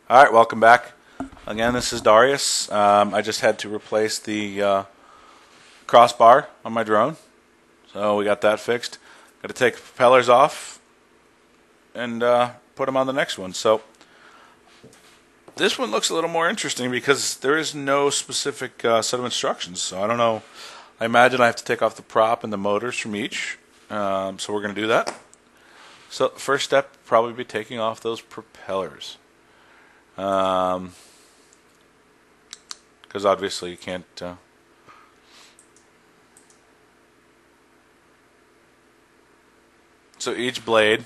Alright, welcome back. Again, this is Darius. I just had to replace the crossbar on my drone. So we got that fixed. Got to take the propellers off and put them on the next one. So this one looks a little more interesting because there is no specific set of instructions. So I don't know. I imagine I have to take off the prop and the motors from each. So we're going to do that. So first step would probably be taking off those propellers. Because obviously you can't so each blade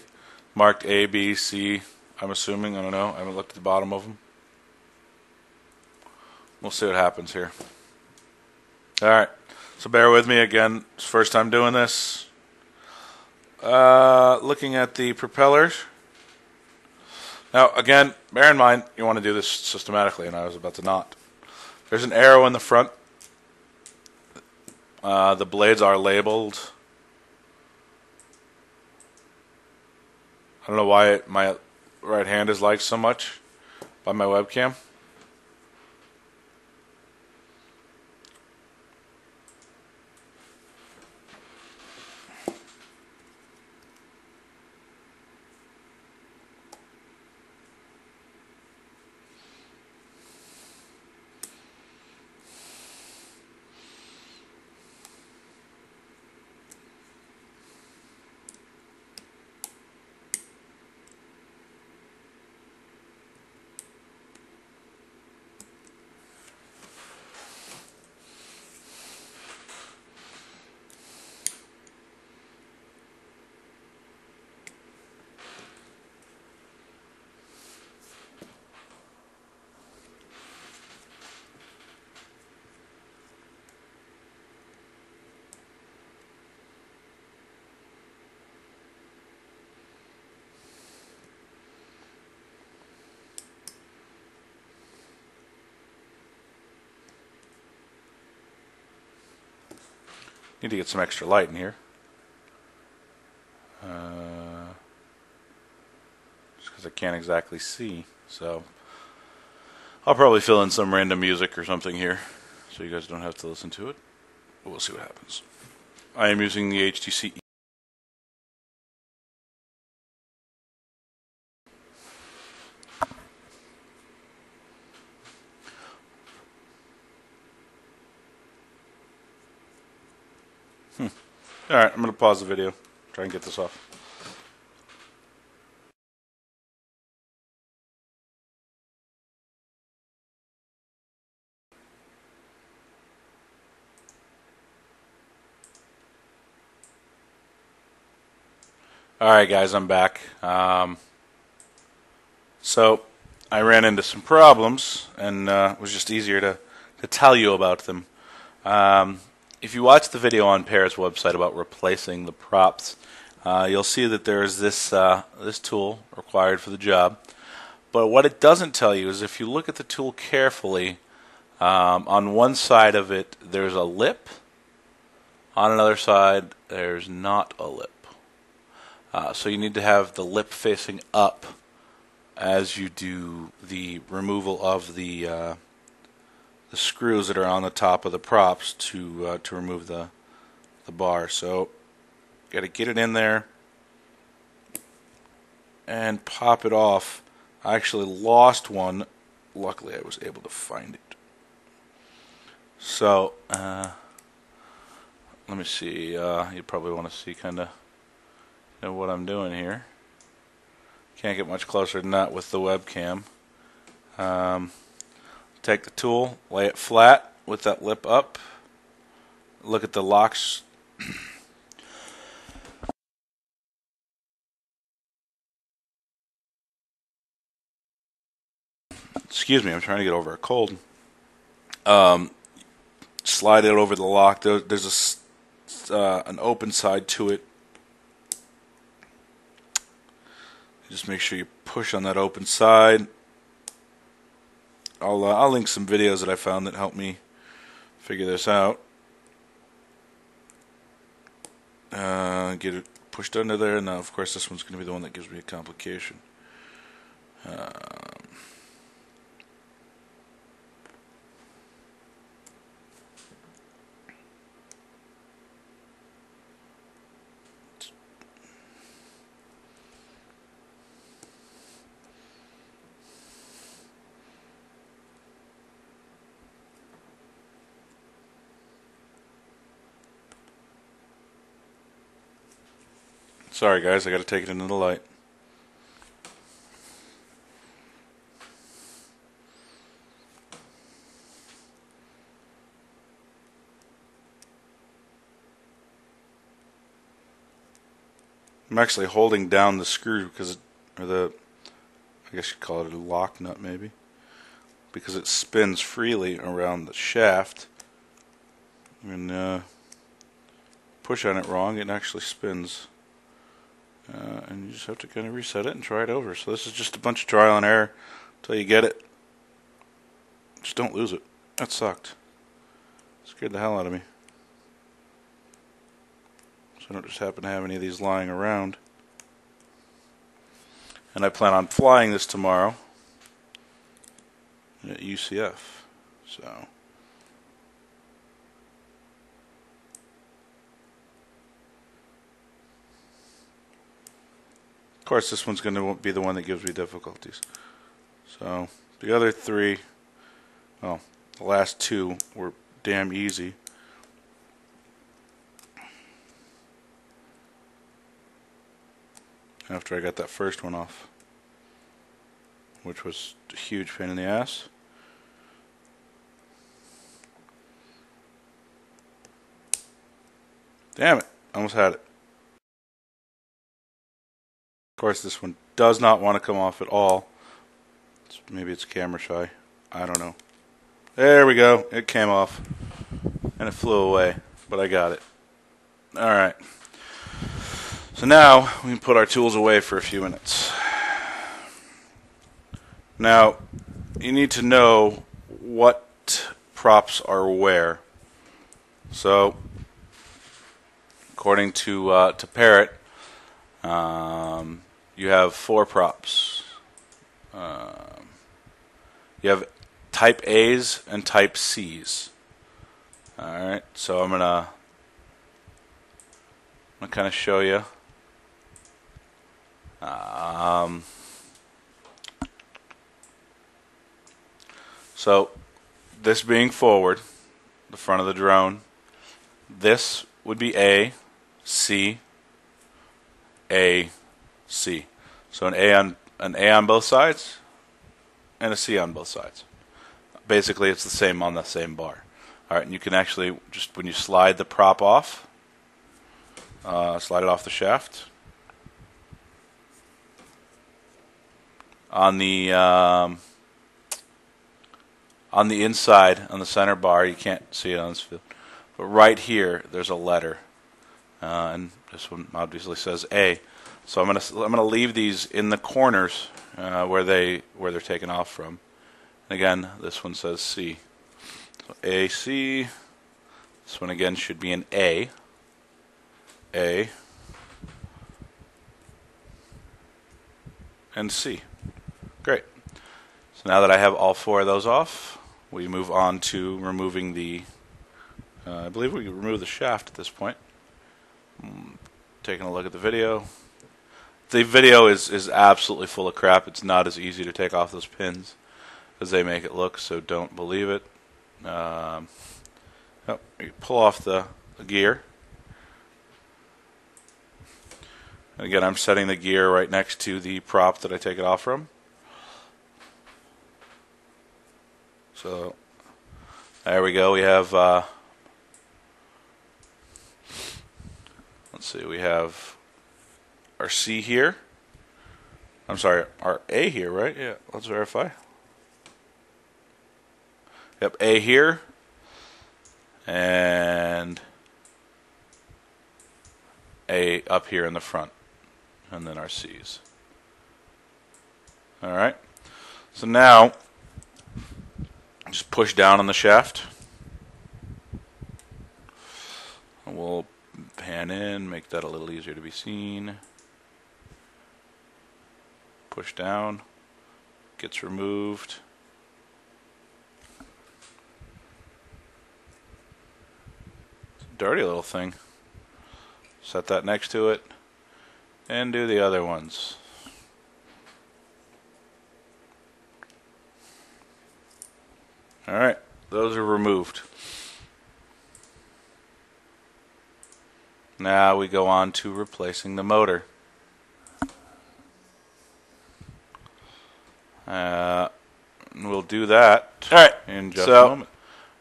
marked A, B, C, I'm assuming, I don't know, I haven't looked at the bottom of them. We'll see what happens here. Alright, so bear with me again, it's the first time doing this. Looking at the propellers. Now, again, bear in mind, you want to do this systematically, and I was about to not. There's an arrow in the front. The blades are labeled. I don't know why my right hand is liked so much by my webcam. Need to get some extra light in here. Just because I can't exactly see. So I'll probably fill in some random music or something here so you guys don't have to listen to it. But we'll see what happens. I am using the HTC. Alright, I'm going to pause the video. Try and get this off. Alright guys, I'm back. So I ran into some problems and it was just easier to tell you about them. If you watch the video on Pear's website about replacing the props, you'll see that there's this tool required for the job. But what it doesn't tell you is if you look at the tool carefully, on one side of it there's a lip, on another side there's not a lip. So you need to have the lip facing up as you do the removal of the screws that are on the top of the props to remove the bar. So got to get it in there and pop it off. I actually lost one. Luckily, I was able to find it. So let me see. You probably want to see kind of what I'm doing here. Can't get much closer than that with the webcam. Take the tool, lay it flat with that lip up. Look at the locks. Excuse me, I'm trying to get over a cold. Slide it over the lock. There's an open side to it. Just make sure you push on that open side. I'll link some videos that I found that helped me figure this out. Get it pushed under there. Now, of course, this one's going to be the one that gives me a complication. Sorry guys, I gotta take it into the light. I'm actually holding down the screw because I guess you'd call it a lock nut maybe, because it spins freely around the shaft. And push on it wrong, it actually spins. And you just have to kind of reset it and try it over. So this is just a bunch of trial and error until you get it. Just don't lose it. That sucked. Scared the hell out of me. So I don't just happen to have any of these lying around. And I plan on flying this tomorrow at UCF. So of course this one's going to be the one that gives me difficulties. So the other three, well, the last two were damn easy. After I got that first one off, which was a huge pain in the ass. Damn it, almost had it. Of course this one does not want to come off at all. Maybe it's camera shy, I don't know. There we go, it came off and it flew away, but I got it. Alright, so now we can put our tools away for a few minutes. Now you need to know what props are where. So according to Parrot, you have 4 props. You have type A's and type C's. Alright, so I'm gonna kind of show you. So this being forward, the front of the drone, this would be A, C, A, C. So an A on both sides and a C on both sides. Basically it's the same on the same bar. Alright, and you can actually, just when you slide the prop off, slide it off the shaft, on the inside, on the center bar, you can't see it on this field, but right here there's a letter, and this one obviously says A. So I'm gonna leave these in the corners where they're taken off from. And again, this one says C. So A, C. This one again should be an A. A. And C. Great. So now that I have all 4 of those off, we move on to removing the, I believe we can remove the shaft at this point. Taking a look at the video. The video is absolutely full of crap. It's not as easy to take off those pins as they make it look, so don't believe it. You pull off the gear. And again, I'm setting the gear right next to the prop that I take it off from. So there we go. We have let's see, we have our C here. I'm sorry, our A here, right? Yeah, let's verify. Yep, A here. And A up here in the front. And then our C's. Alright. So now, just push down on the shaft. And we'll pan in, make that a little easier to be seen. Push down. Gets removed. It's a dirty little thing. Set that next to it. And do the other ones. Alright, those are removed. Now we go on to replacing the motor. do that. All right. In just a moment.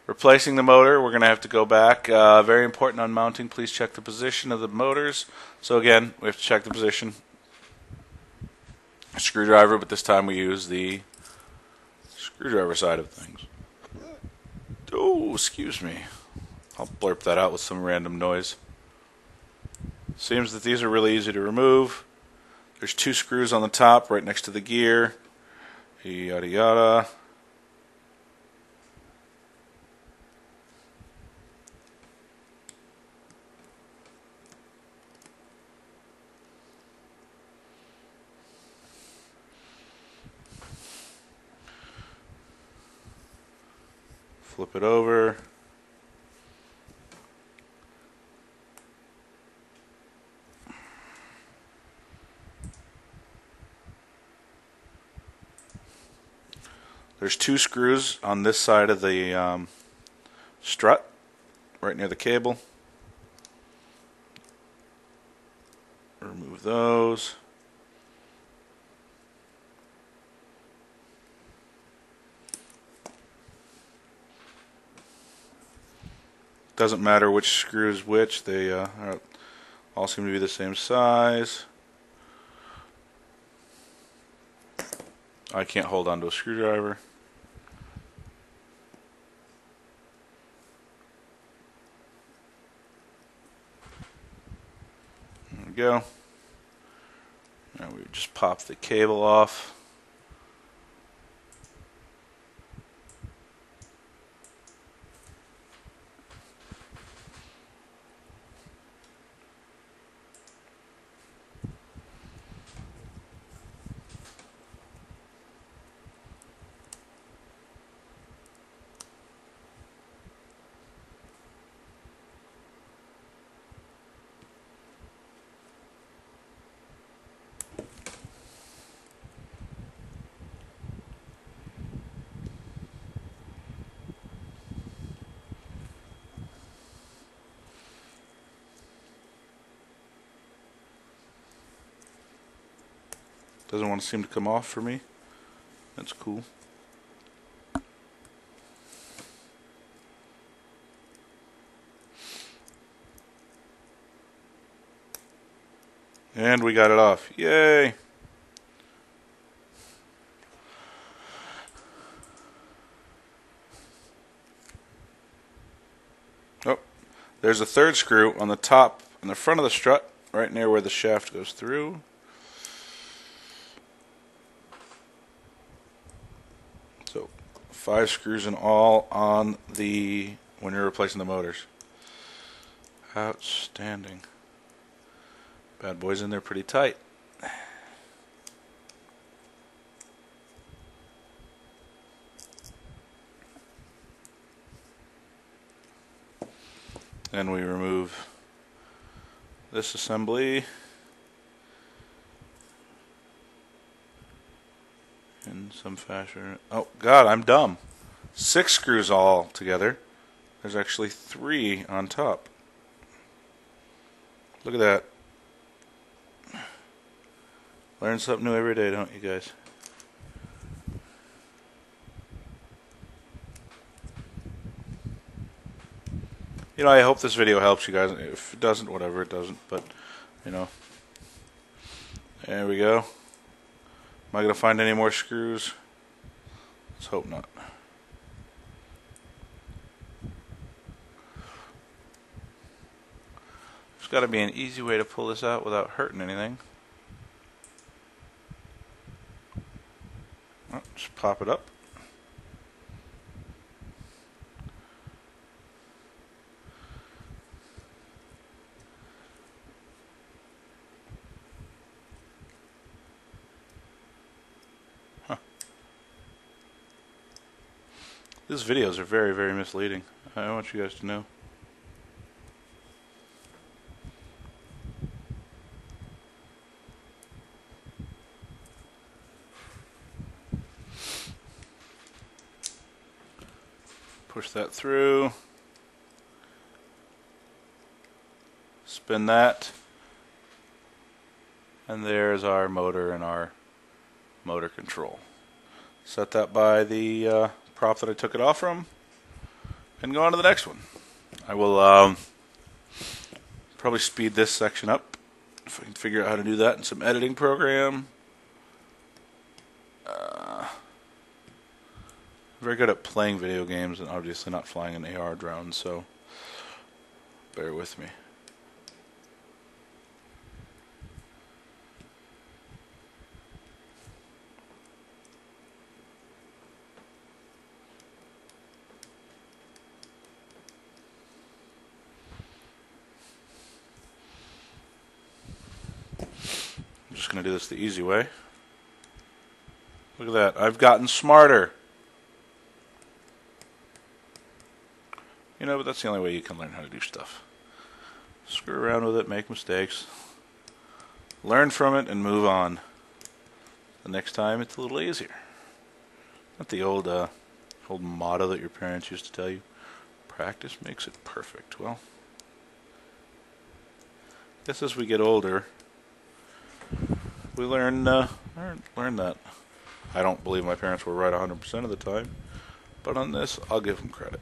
Replacing the motor, we're going to have to go back. Very important on mounting, please check the position of the motors. So again, we have to check the position. Screwdriver, but this time we use the screwdriver side of things. Oh, excuse me. I'll blurp that out with some random noise. Seems that these are really easy to remove. There's 2 screws on the top right next to the gear. Yada yada. Flip it over. There's 2 screws on this side of the strut, right near the cable. Remove those. Doesn't matter which screw is which, they all seem to be the same size. I can't hold onto a screwdriver. There we go. Now we just pop the cable off. Doesn't want to seem to come off for me. That's cool. And we got it off. Yay! Oh, there's a 3rd screw on the top, in the front of the strut, right near where the shaft goes through. So 5 screws in all on the when you're replacing the motors. Outstanding. Bad boy's in there pretty tight. Then we remove this assembly in some fashion. Oh God, I'm dumb. 6 screws all together. There's actually 3 on top. Look at that. Learn something new every day, don't you guys? You know, I hope this video helps you guys. If it doesn't, whatever, it doesn't. But, you know. There we go. Am I going to find any more screws? Let's hope not. There's got to be an easy way to pull this out without hurting anything. Oh, just pop it up. Huh. These videos are very, very misleading. I want you guys to know. Push that through. Spin that. And there's our motor and our motor control. set that by the prop that I took it off from, and go on to the next one. I will probably speed this section up if I can figure out how to do that in some editing program. Very good at playing video games and obviously not flying an AR drone, so bear with me. I'm just going to do this the easy way. Look at that. I've gotten smarter. You know, but that's the only way you can learn how to do stuff. Screw around with it, make mistakes, learn from it, and move on. The next time, it's a little easier. Not the old motto that your parents used to tell you. Practice makes it perfect. Well, I guess as we get older, we learn that. I don't believe my parents were right 100% of the time, but on this, I'll give them credit.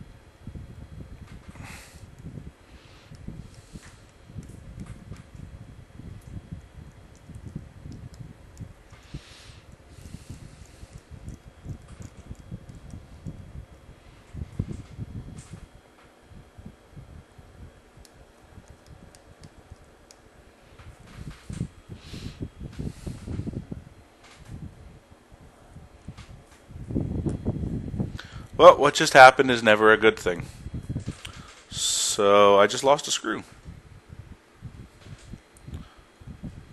Well, what just happened is never a good thing. So I just lost a screw.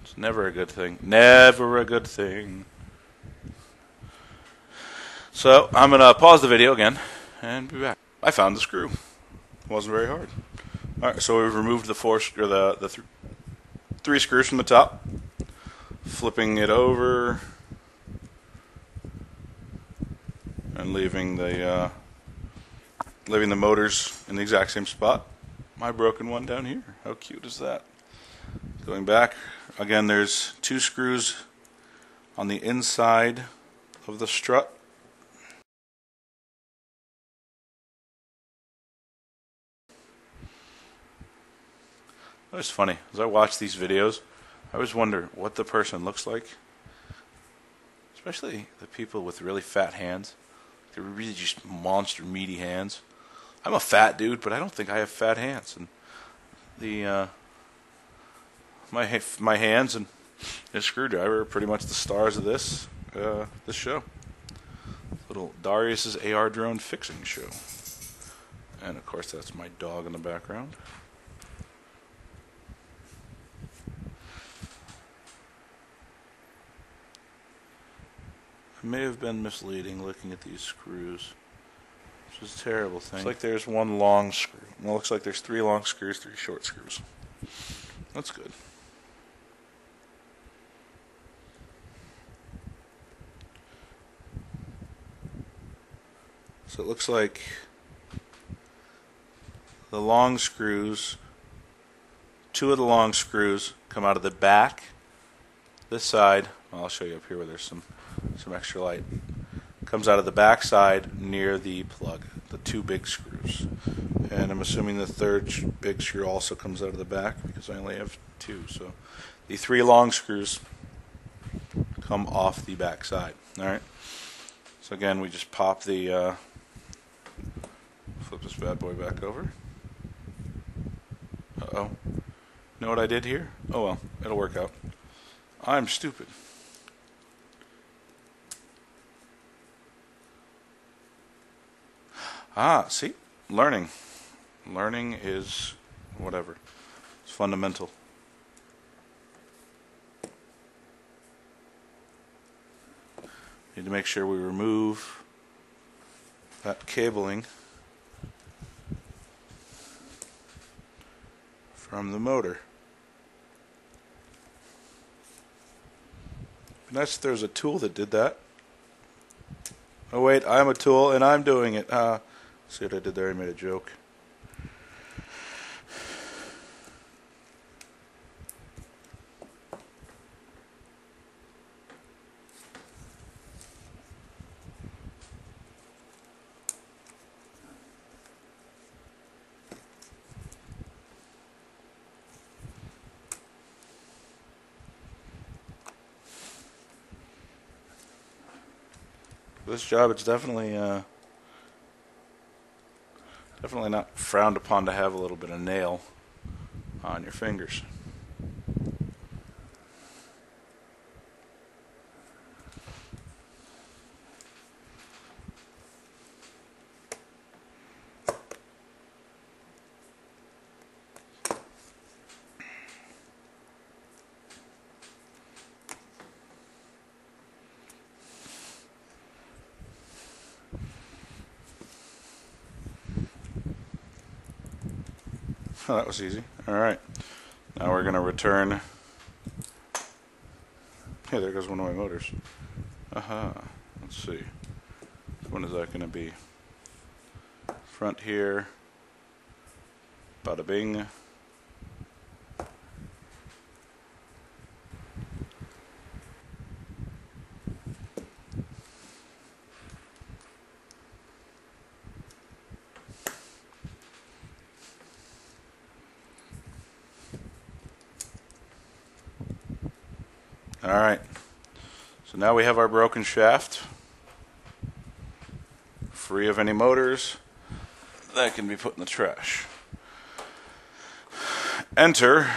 It's never a good thing. Never a good thing. So I'm going to pause the video again and be back. I found the screw. It wasn't very hard. Alright, so we've removed the three screws from the top. Flipping it over. And leaving the motors in the exact same spot. My broken one down here. How cute is that? Going back, again, there's two screws on the inside of the strut. It's funny, as I watch these videos, I always wonder what the person looks like. Especially the people with really fat hands. They're really just monster meaty hands. I'm a fat dude, but I don't think I have fat hands. And the my hands and this screwdriver are pretty much the stars of this show. Little Darius's AR.Drone fixing show. And of course, that's my dog in the background. May have been misleading looking at these screws, which is a terrible thing. Looks like there's one long screw. Well, it looks like there's 3 long screws, 3 short screws. That's good. So it looks like the long screws, 2 of the long screws come out of the back. This side, well, I'll show you up here where there's some extra light. Comes out of the back side near the plug, the 2 big screws. And I'm assuming the 3rd big screw also comes out of the back because I only have 2. So the 3 long screws come off the back side. Alright. So again, we just pop the flip this bad boy back over. Uh-oh. Know what I did here? Oh well, it'll work out. I'm stupid. Ah, see? Learning. Learning is whatever. It's fundamental. Need to make sure we remove that cabling from the motor. Be nice if there was a tool that did that. Oh wait, I'm a tool and I'm doing it. See what I did there? I made a joke. this job, it's definitely not frowned upon to have a little bit of nail on your fingers. Oh, that was easy. Alright. Now we're going to return. Hey, there goes one of my motors. Aha. Let's see. When is that going to be? Front here. Bada bing. Alright. So now we have our broken shaft. Free of any motors. That can be put in the trash. Enter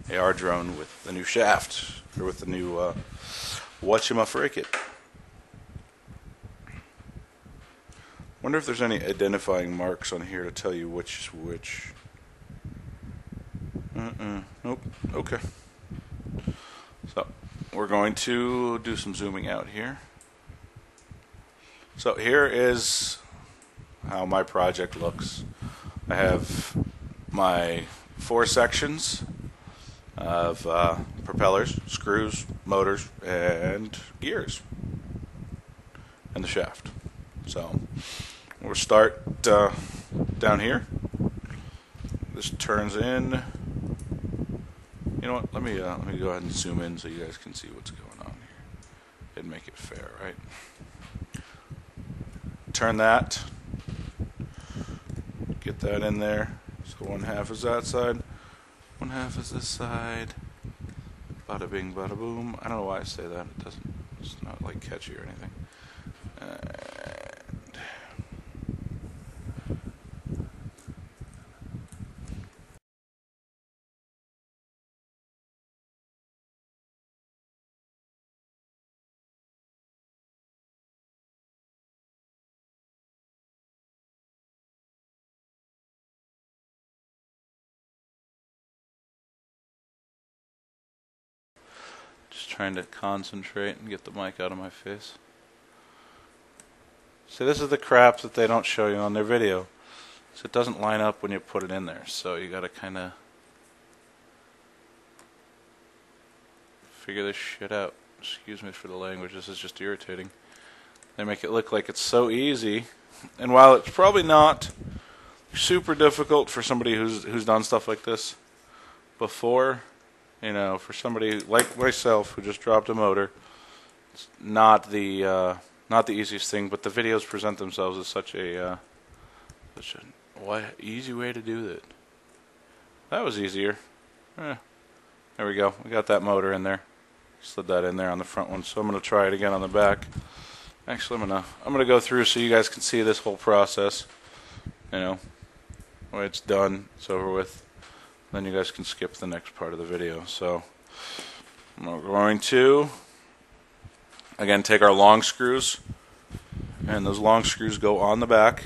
AR.Drone with the new shaft, or with the new whatchamafrikit. Wonder if there's any identifying marks on here to tell you which is which. Nope. Okay. So we're going to do some zooming out here. So here is how my project looks. I have my 4 sections of propellers, screws, motors, and gears, and the shaft. So we'll start down here. This turns in. You know what? Let me go ahead and zoom in so you guys can see what's going on here. It'd make it fair, right? Turn that. Get that in there. So 1/2 is that side. 1/2 is this side. Bada bing, bada boom. I don't know why I say that. It doesn't. It's not like catchy or anything. Just trying to concentrate and get the mic out of my face. See, this is the crap that they don't show you on their video. So it doesn't line up when you put it in there. So you gotta kinda figure this shit out. Excuse me for the language, this is just irritating. They make it look like it's so easy. And while it's probably not super difficult for somebody who's done stuff like this before, you know, for somebody like myself who just dropped a motor, it's not the easiest thing. But the videos present themselves as such a easy way to do that. That was easier. There we go. We got that motor in there. Slid that in there on the front one. So I'm gonna try it again on the back. Actually, I'm gonna go through so you guys can see this whole process. You know, when it's done, it's over with. Then you guys can skip the next part of the video. So we're going to again take our long screws, and those long screws go on the back.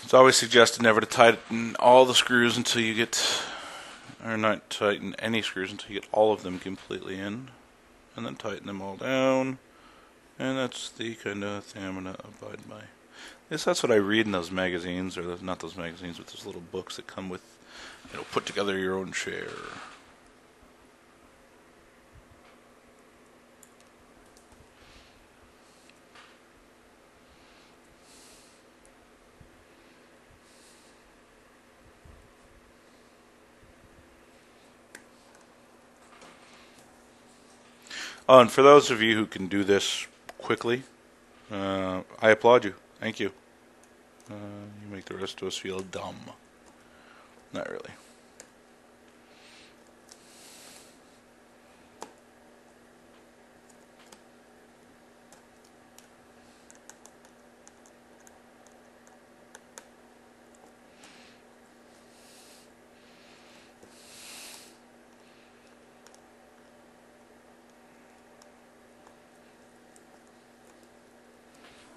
It's always suggested never to tighten all the screws until you get, or not tighten any screws until you get all of them completely in, and then tighten them all down. And that's the kind of thing I'm going to abide by. Yes, that's what I read in those magazines, or those, not those magazines, but those little books that come with, you know, put together your own chair. Oh, and for those of you who can do this quickly, I applaud you. Thank you. You make the rest of us feel dumb. Not really.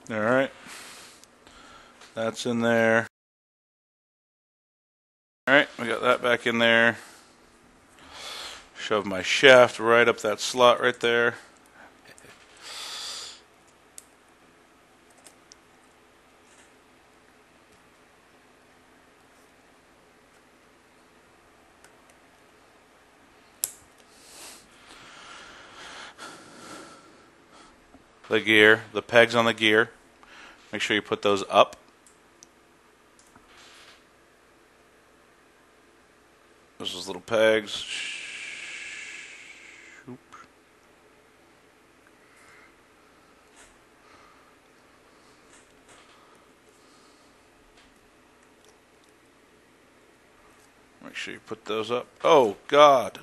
Alright. That's in there. Alright, we got that back in there. Shove my shaft right up that slot right there. The gear, the pegs on the gear. Make sure you put those up. Those little pegs. Make sure you put those up. Oh, God.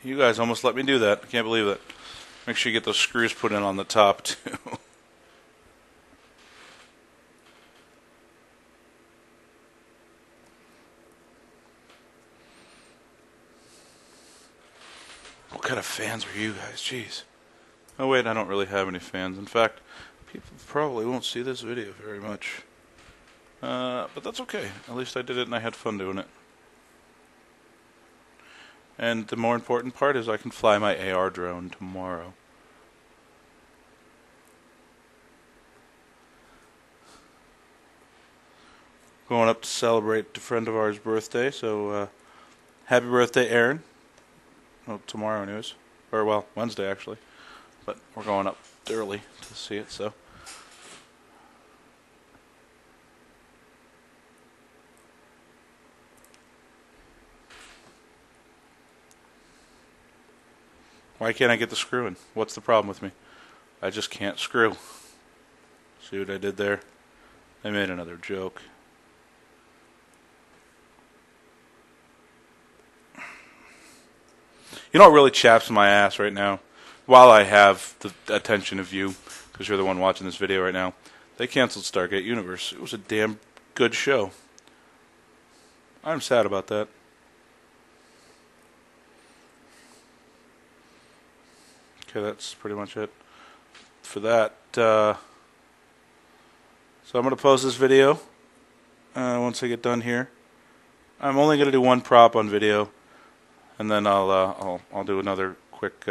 You guys almost let me do that. I can't believe that. Make sure you get those screws put in on the top, too. What kind of fans are you guys? Jeez. Oh, wait, I don't really have any fans. In fact, people probably won't see this video very much. But that's okay. At least I did it and I had fun doing it. And the more important part is I can fly my AR.Drone tomorrow. Going up to celebrate a friend of ours' birthday, so happy birthday, Aaron. Well, tomorrow anyways. Or, well, Wednesday actually. But we're going up early to see it, so. Why can't I get the screw in? What's the problem with me? I just can't screw. See what I did there? I made another joke. You know what really chaps my ass right now? While I have the attention of you, because you're the one watching this video right now, they canceled Stargate Universe. It was a damn good show. I'm sad about that. Okay, that's pretty much it for that. So I'm going to pause this video once I get done here. I'm only going to do one prop on video, and then I'll do another quick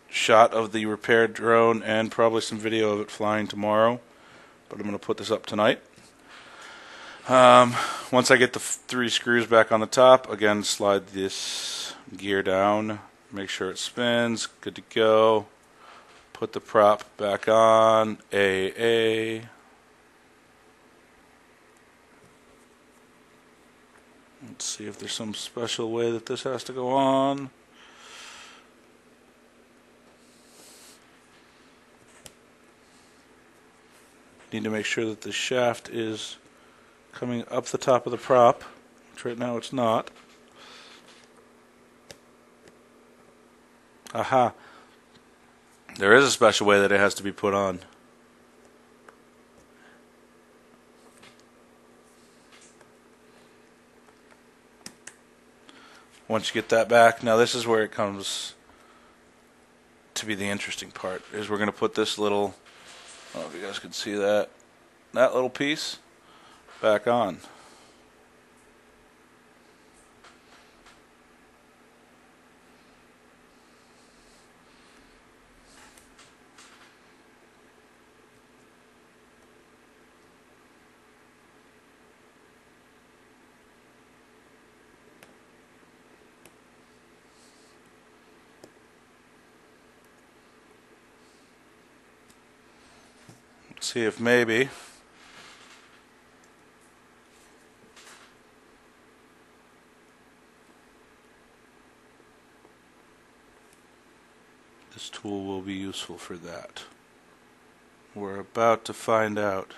shot of the repaired drone and probably some video of it flying tomorrow. But I'm going to put this up tonight. Once I get the 3 screws back on the top, again, slide this gear down. Make sure it spins. Good to go. Put the prop back on. AA. Let's see if there's some special way that this has to go on. Need to make sure that the shaft is coming up the top of the prop, which right now it's not. Aha. There is a special way that it has to be put on. Once you get that back, now this is where it comes to be the interesting part, is we're going to put this little, I don't know if you guys can see that little piece back on. See if maybe this tool will be useful for that. We're about to find out.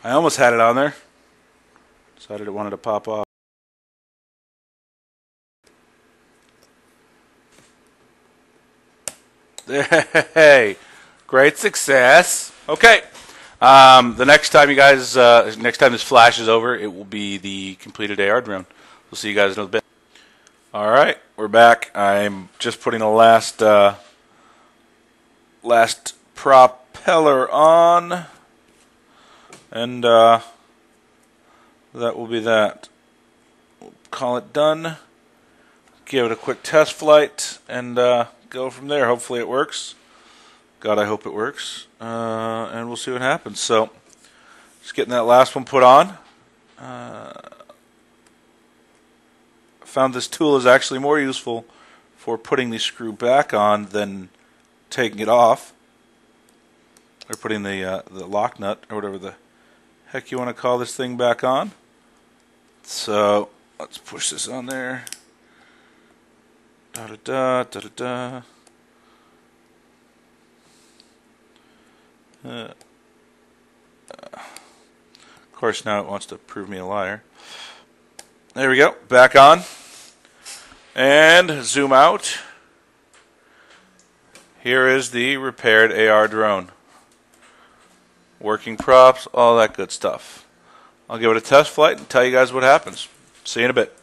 I almost had it on there. Decided it wanted to pop off. Hey, great success. Okay. The next time you guys, next time this flash is over, it will be the completed AR drone. We'll see you guys in a bit. All right, we're back. I'm just putting the last propeller on, and that will be that. We'll call it done. Give it a quick test flight, and go from there. Hopefully it works. God, I hope it works. And we'll see what happens. So, just getting that last one put on. Found this tool is actually more useful for putting the screw back on than taking it off, or putting the lock nut or whatever the heck you want to call this thing back on. So let's push this on there. Da da da da da da. Of course, now it wants to prove me a liar. There we go. Back on. And zoom out. Here is the repaired AR drone. Working props, all that good stuff. I'll give it a test flight and tell you guys what happens. See you in a bit.